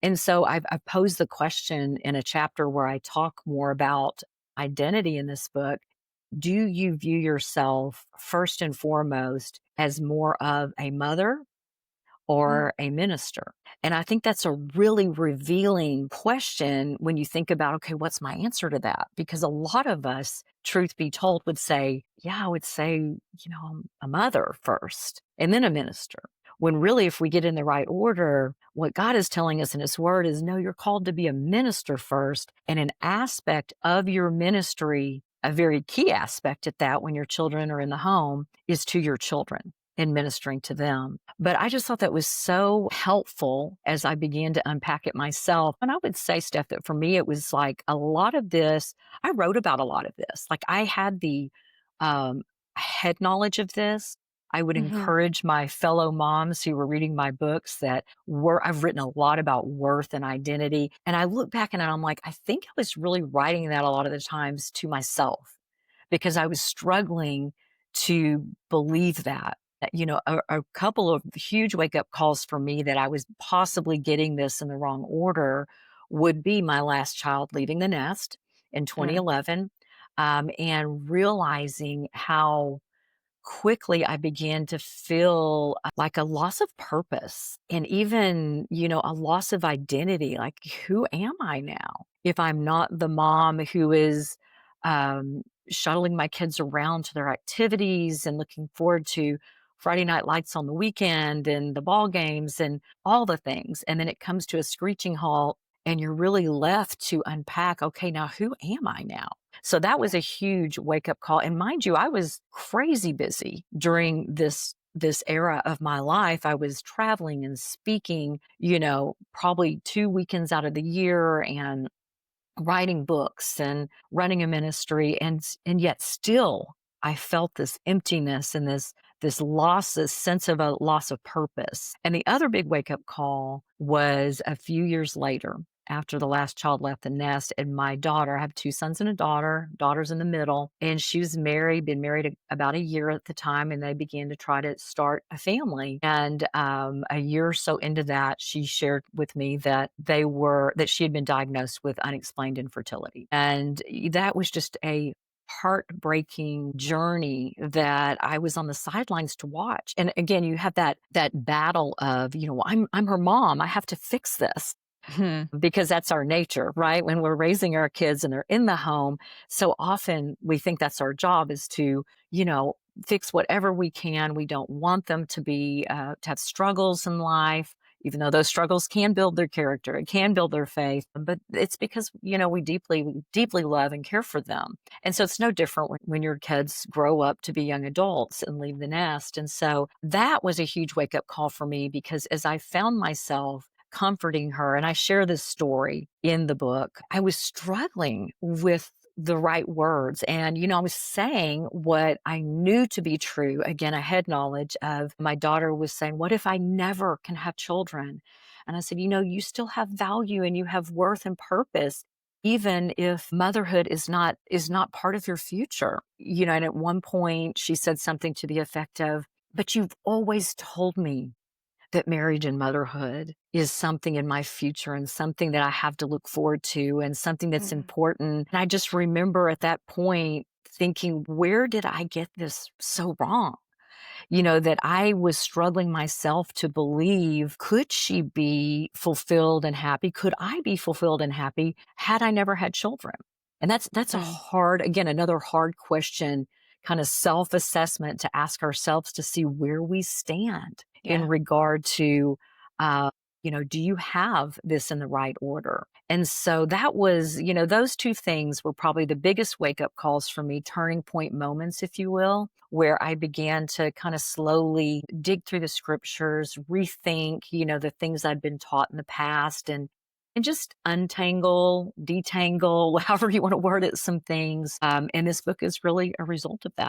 And so I've posed the question in a chapter where I talk more about identity in this book. Do you view yourself first and foremost as more of a mother Mm. or a minister? And I think that's a really revealing question when you think about, okay, what's my answer to that? Because a lot of us, truth be told, would say, yeah, I would say, I'm a mother first and then a minister. When really, if we get in the right order, what God is telling us in His Word is no, you're called to be a minister first. And an aspect of your ministry, a very key aspect at that when your children are in the home, is to your children and ministering to them. But I just thought that was so helpful as I began to unpack it myself. And I would say, Steph, that for me, it was like a lot of this, I wrote about a lot of this. Like I had the head knowledge of this. I would Mhm. encourage my fellow moms who were reading my books I've written a lot about worth and identity. And I look back and I'm like, I think I was really writing that a lot of the times to myself because I was struggling to believe that. A couple of huge wake up calls for me that I was possibly getting this in the wrong order would be my last child leaving the nest in Mm. 2011, and realizing how quickly I began to feel like a loss of purpose and even, a loss of identity. Like, who am I now? If I'm not the mom who is shuttling my kids around to their activities and looking forward to Friday night lights on the weekend and the ball games and all the things. And then it comes to a screeching halt and you're really left to unpack, okay, now who am I now? So that was a huge wake up call. And mind you, I was crazy busy during this era of my life. I was traveling and speaking, probably 2 weekends out of the year and writing books and running a ministry and yet still I felt this emptiness and this loss, this sense of a loss of purpose. And the other big wake up call was a few years later after the last child left the nest and my daughter, I have 2 sons and a daughter, daughter's in the middle, and she was married, been married about a year at the time, and they began to try to start a family. And a year or so into that, she shared with me that she had been diagnosed with unexplained infertility. And that was just a heartbreaking journey that I was on the sidelines to watch. And again, you have that battle of, I'm her mom. I have to fix this Mhm. because that's our nature, right? When we're raising our kids and they're in the home, so often we think that's our job is to, fix whatever we can. We don't want them to have struggles in life, even though those struggles can build their character, it can build their faith. But it's because, we deeply love and care for them. And so it's no different when your kids grow up to be young adults and leave the nest. And so that was a huge wake up call for me because as I found myself comforting her. And I share this story in the book. I was struggling with the right words. And, I was saying what I knew to be true. Again, I had knowledge of my daughter was saying, what if I never can have children? And I said, you still have value and you have worth and purpose. Even if motherhood is not part of your future. And at one point she said something to the effect of, but you've always told me that marriage and motherhood is something in my future and something that I have to look forward to and something that's Mhm. important. And I just remember at that point thinking, where did I get this so wrong? That I was struggling myself to believe, could she be fulfilled and happy? Could I be fulfilled and happy had I never had children? And that's Mm. again, another hard question, kind of self-assessment to ask ourselves to see where we stand in Yeah. regard to, uh, do you have this in the right order? And so that was, those two things were probably the biggest wake up calls for me, turning point moments, if you will, where I began to kind of slowly dig through the scriptures, rethink, the things I'd been taught in the past and just untangle, detangle, however you want to word it, some things. And this book is really a result of that.